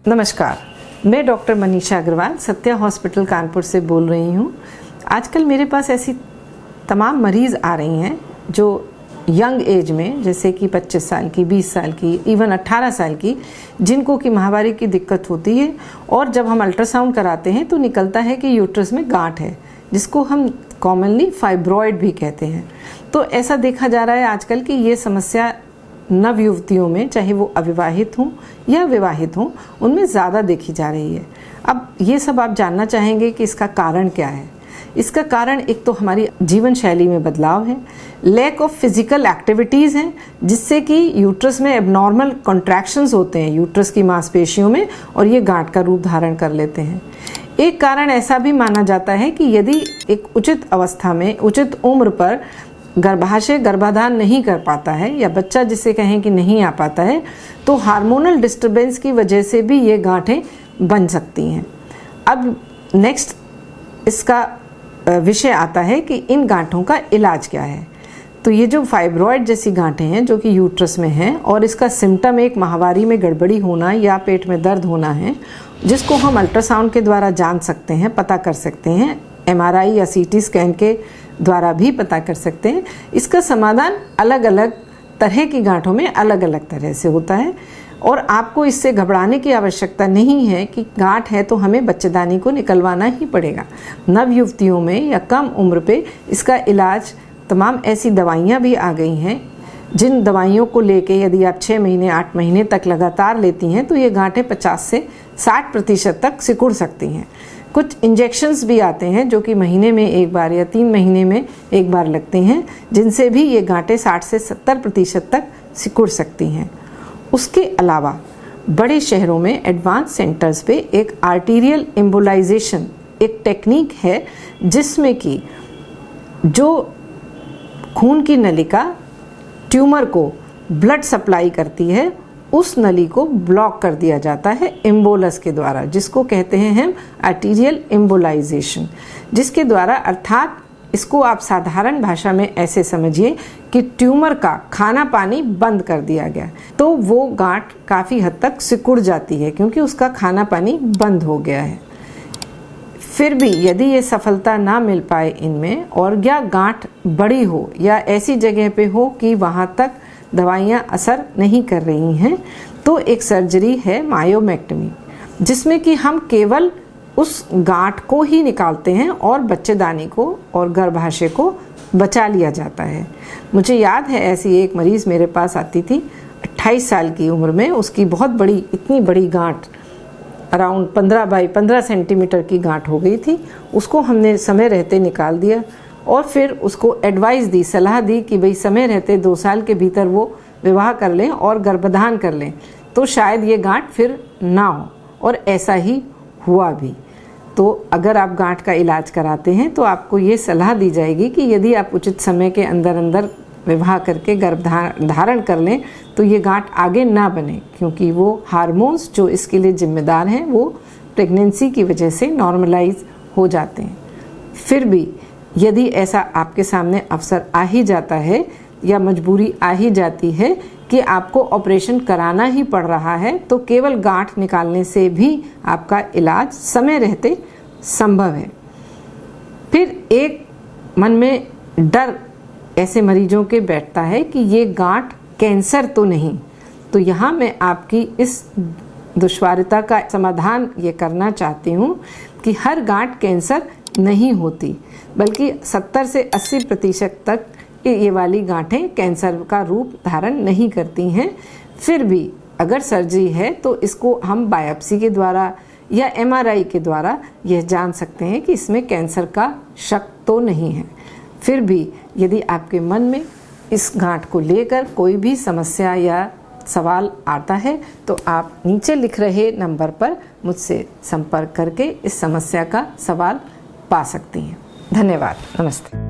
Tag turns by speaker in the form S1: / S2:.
S1: नमस्कार, मैं doctor Manisha Agarwal Satya hospital Kanpur से बोल रही हूँ। आजकल मेरे पास ऐसी तमाम मरीज़ आ रही हैं जो यंग एज में, जैसे कि 25 साल की, 20 साल की, इवन 18 साल की, जिनको कि माहवारी की दिक्कत होती है और जब हम अल्ट्रासाउंड कराते हैं तो निकलता है कि यूट्रस में गांठ है, जिसको हम कॉमनली फाइब्रॉयड भी कहते हैं। तो ऐसा देखा जा रहा है आजकल कि ये समस्या नव युवतियों में, चाहे वो अविवाहित हों या विवाहित हों, उनमें ज़्यादा देखी जा रही है। अब ये सब आप जानना चाहेंगे कि इसका कारण क्या है। इसका कारण एक तो हमारी जीवन शैली में बदलाव है, लैक ऑफ फिजिकल एक्टिविटीज़ हैं, जिससे कि यूट्रस में एबनॉर्मल कॉन्ट्रैक्शंस होते हैं यूट्रस की मांसपेशियों में और ये गांठ का रूप धारण कर लेते हैं। एक कारण ऐसा भी माना जाता है कि यदि एक उचित अवस्था में, उचित उम्र पर गर्भाशय गर्भाधान नहीं कर पाता है या बच्चा जिसे कहें कि नहीं आ पाता है, तो हार्मोनल डिस्टर्बेंस की वजह से भी ये गांठें बन सकती हैं। अब नेक्स्ट इसका विषय आता है कि इन गांठों का इलाज क्या है। तो ये जो फाइब्रॉयड जैसी गांठें हैं जो कि यूट्रस में हैं और इसका सिम्टम एक माहवारी में गड़बड़ी होना या पेट में दर्द होना है, जिसको हम अल्ट्रासाउंड के द्वारा जान सकते हैं, पता कर सकते हैं, MRI या CT स्कैन के द्वारा भी पता कर सकते हैं। इसका समाधान अलग अलग तरह की गांठों में अलग अलग तरह से होता है और आपको इससे घबराने की आवश्यकता नहीं है कि गांठ है तो हमें बच्चेदानी को निकलवाना ही पड़ेगा। नव युवतियों में या कम उम्र पे इसका इलाज, तमाम ऐसी दवाइयाँ भी आ गई हैं जिन दवाइयों को लेके यदि आप 6 महीने 8 महीने तक लगातार लेती हैं तो ये गांठें 50 से 60% तक सिकुड़ सकती हैं। कुछ इंजेक्शंस भी आते हैं जो कि महीने में एक बार या 3 महीने में एक बार लगते हैं, जिनसे भी ये गांठें 60 से 70% तक सिकुड़ सकती हैं। उसके अलावा बड़े शहरों में एडवांस सेंटर्स पे एक आर्टीरियल एम्बोलाइजेशन एक टेक्निक है, जिसमें कि जो खून की नलिका ट्यूमर को ब्लड सप्लाई करती है, उस नली को ब्लॉक कर दिया जाता है एम्बोलस के द्वारा, जिसको कहते हैं हम आर्टीरियल एम्बोलाइजेशन, जिसके द्वारा, अर्थात इसको आप साधारण भाषा में ऐसे समझिए कि ट्यूमर का खाना पानी बंद कर दिया गया, तो वो गांठ काफ़ी हद तक सिकुड़ जाती है क्योंकि उसका खाना पानी बंद हो गया है। फिर भी यदि ये सफलता ना मिल पाए इनमें और या गांठ बड़ी हो या ऐसी जगह पे हो कि वहाँ तक दवाइयाँ असर नहीं कर रही हैं, तो एक सर्जरी है मायोमेक्टमी, जिसमें कि हम केवल उस गांठ को ही निकालते हैं और बच्चेदानी को और गर्भाशय को बचा लिया जाता है। मुझे याद है ऐसी एक मरीज़ मेरे पास आती थी 28 साल की उम्र में, उसकी बहुत बड़ी, इतनी बड़ी गांठ, अराउंड 15 बाई 15 सेंटीमीटर की गांठ हो गई थी। उसको हमने समय रहते निकाल दिया और फिर उसको एडवाइस दी, सलाह दी कि भाई समय रहते 2 साल के भीतर वो विवाह कर लें और गर्भाधान कर लें, तो शायद ये गांठ फिर ना हो, और ऐसा ही हुआ भी। तो अगर आप गांठ का इलाज कराते हैं तो आपको ये सलाह दी जाएगी कि यदि आप उचित समय के अंदर अंदर विवाह करके गर्भधारण कर लें तो ये गांठ आगे ना बने, क्योंकि वो हार्मोन्स जो इसके लिए जिम्मेदार हैं वो प्रेगनेंसी की वजह से नॉर्मलाइज हो जाते हैं। फिर भी यदि ऐसा आपके सामने अवसर आ ही जाता है या मजबूरी आ ही जाती है कि आपको ऑपरेशन कराना ही पड़ रहा है, तो केवल गांठ निकालने से भी आपका इलाज समय रहते संभव है। फिर एक मन में डर ऐसे मरीजों के बैठता है कि ये गांठ कैंसर तो नहीं। तो यहाँ मैं आपकी इस दुश्वारिता का समाधान ये करना चाहती हूँ कि हर गांठ कैंसर नहीं होती, बल्कि 70 से 80% तक ये वाली गांठें कैंसर का रूप धारण नहीं करती हैं। फिर भी अगर सर्जरी है तो इसको हम बायोप्सी के द्वारा या MRI के द्वारा यह जान सकते हैं कि इसमें कैंसर का शक तो नहीं है। फिर भी यदि आपके मन में इस गांठ को लेकर कोई भी समस्या या सवाल आता है तो आप नीचे लिख रहे नंबर पर मुझसे संपर्क करके इस समस्या का सवाल पा सकती हैं। धन्यवाद। नमस्ते।